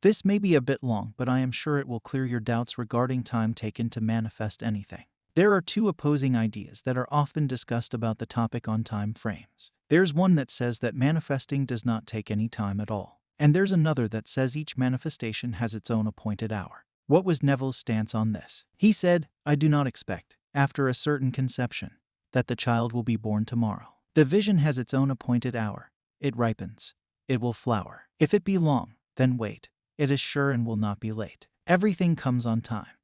This may be a bit long, but I am sure it will clear your doubts regarding time taken to manifest anything. There are two opposing ideas that are often discussed about the topic on time frames. There's one that says that manifesting does not take any time at all. And there's another that says each manifestation has its own appointed hour. What was Neville's stance on this? He said, "I do not expect, after a certain conception, that the child will be born tomorrow. The vision has its own appointed hour. It ripens. It will flower. If it be long, then wait. It is sure and will not be late. Everything comes on time.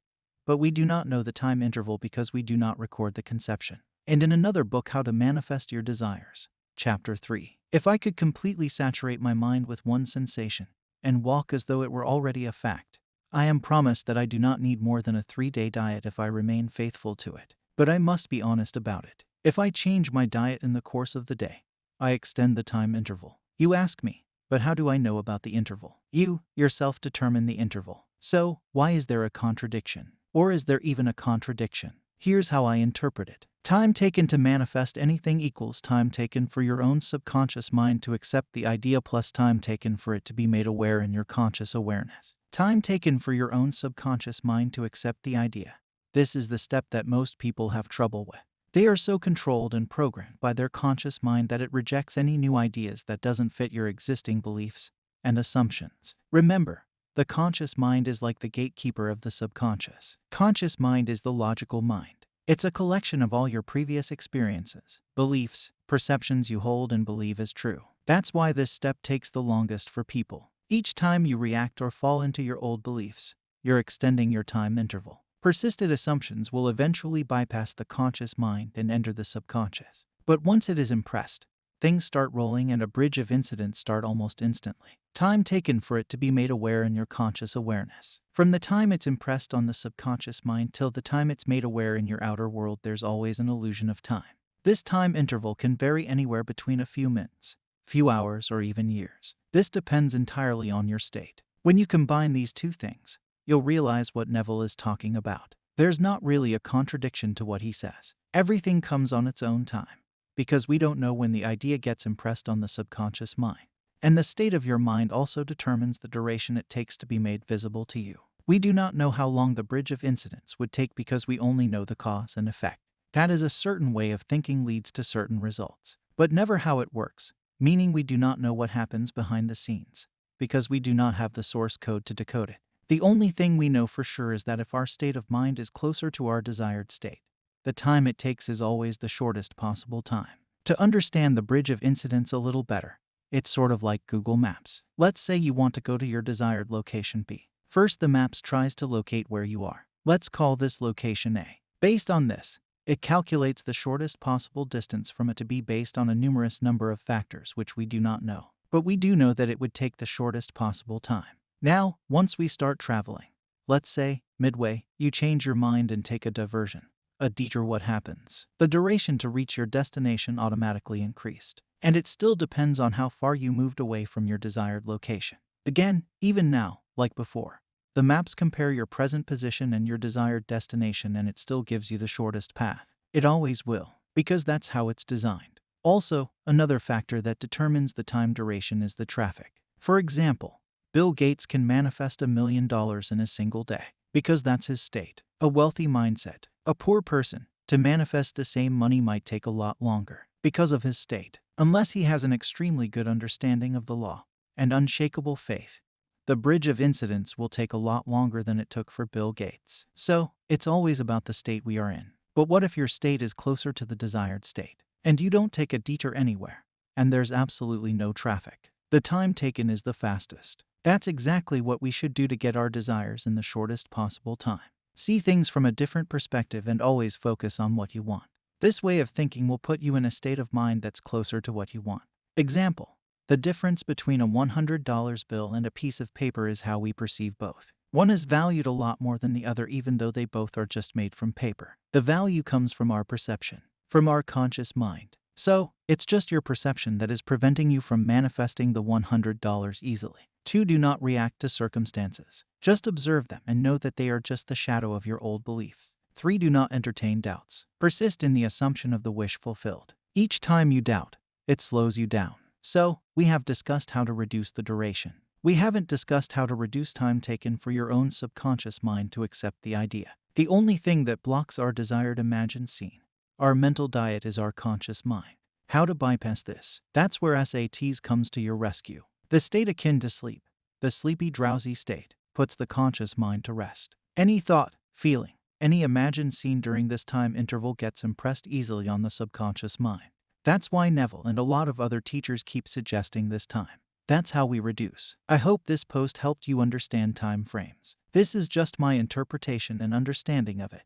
But we do not know the time interval because we do not record the conception." And in another book, How to Manifest Your Desires, Chapter 3, if I could completely saturate my mind with one sensation and walk as though it were already a fact, I am promised that I do not need more than a 3-day diet if I remain faithful to it. But I must be honest about it. If I change my diet in the course of the day, I extend the time interval. You ask me, but how do I know about the interval? You yourself determine the interval. So, why is there a contradiction? Or is there even a contradiction? Here's how I interpret it. Time taken to manifest anything equals time taken for your own subconscious mind to accept the idea plus time taken for it to be made aware in your conscious awareness. Time taken for your own subconscious mind to accept the idea. This is the step that most people have trouble with. They are so controlled and programmed by their conscious mind that it rejects any new ideas that doesn't fit your existing beliefs and assumptions. Remember, the conscious mind is like the gatekeeper of the subconscious. Conscious mind is the logical mind. It's a collection of all your previous experiences, beliefs, perceptions you hold and believe as true. That's why this step takes the longest for people. Each time you react or fall into your old beliefs, you're extending your time interval. Persistent assumptions will eventually bypass the conscious mind and enter the subconscious. But once it is impressed, things start rolling and a bridge of incidents start almost instantly. Time taken for it to be made aware in your conscious awareness. From the time it's impressed on the subconscious mind till the time it's made aware in your outer world, there's always an illusion of time. This time interval can vary anywhere between a few minutes, few hours, or even years. This depends entirely on your state. When you combine these two things, you'll realize what Neville is talking about. There's not really a contradiction to what he says. Everything comes on its own time, because we don't know when the idea gets impressed on the subconscious mind. And the state of your mind also determines the duration it takes to be made visible to you. We do not know how long the bridge of incidents would take because we only know the cause and effect. That is, a certain way of thinking leads to certain results, but never how it works, meaning we do not know what happens behind the scenes, because we do not have the source code to decode it. The only thing we know for sure is that if our state of mind is closer to our desired state, the time it takes is always the shortest possible time. To understand the bridge of incidents a little better, it's sort of like Google Maps. Let's say you want to go to your desired location B. First, the maps tries to locate where you are. Let's call this location A. Based on this, it calculates the shortest possible distance from it to B based on a numerous number of factors which we do not know. But we do know that it would take the shortest possible time. Now, once we start traveling, let's say, midway, you change your mind and take a diversion. A detour. What happens? The duration to reach your destination automatically increased. And it still depends on how far you moved away from your desired location. Again, even now, like before, the maps compare your present position and your desired destination, and it still gives you the shortest path. It always will, because that's how it's designed. Also, another factor that determines the time duration is the traffic. For example, Bill Gates can manifest $1 million in a single day, because that's his state. A wealthy mindset. A poor person, to manifest the same money might take a lot longer, because of his state. Unless he has an extremely good understanding of the law and unshakable faith, the bridge of incidents will take a lot longer than it took for Bill Gates. So, it's always about the state we are in. But what if your state is closer to the desired state, and you don't take a detour anywhere, and there's absolutely no traffic? The time taken is the fastest. That's exactly what we should do to get our desires in the shortest possible time. See things from a different perspective and always focus on what you want. This way of thinking will put you in a state of mind that's closer to what you want. Example: the difference between a $100 bill and a piece of paper is how we perceive both. One is valued a lot more than the other, even though they both are just made from paper. The value comes from our perception, from our conscious mind. So, it's just your perception that is preventing you from manifesting the $100 easily. 2. Do not react to circumstances. Just observe them and know that they are just the shadow of your old beliefs. 3. Do not entertain doubts. Persist in the assumption of the wish fulfilled. Each time you doubt, it slows you down. So, we have discussed how to reduce the duration. We haven't discussed how to reduce time taken for your own subconscious mind to accept the idea. The only thing that blocks our desired imagined scene, our mental diet, is our conscious mind. How to bypass this? That's where SATs comes to your rescue. The state akin to sleep, the sleepy, drowsy state, puts the conscious mind to rest. Any thought, feeling, any imagined scene during this time interval gets impressed easily on the subconscious mind. That's why Neville and a lot of other teachers keep suggesting this time. That's how we reduce. I hope this post helped you understand time frames. This is just my interpretation and understanding of it,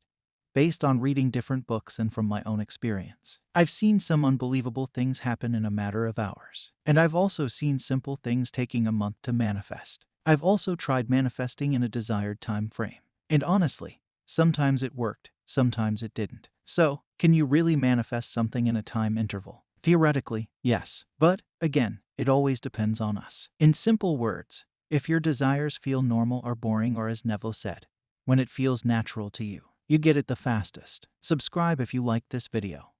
based on reading different books and from my own experience. I've seen some unbelievable things happen in a matter of hours. And I've also seen simple things taking a month to manifest. I've also tried manifesting in a desired time frame. And honestly, sometimes it worked, sometimes it didn't. So, can you really manifest something in a time interval? Theoretically, yes. But, again, it always depends on us. In simple words, if your desires feel normal or boring, or as Neville said, when it feels natural to you, you get it the fastest. Subscribe if you liked this video.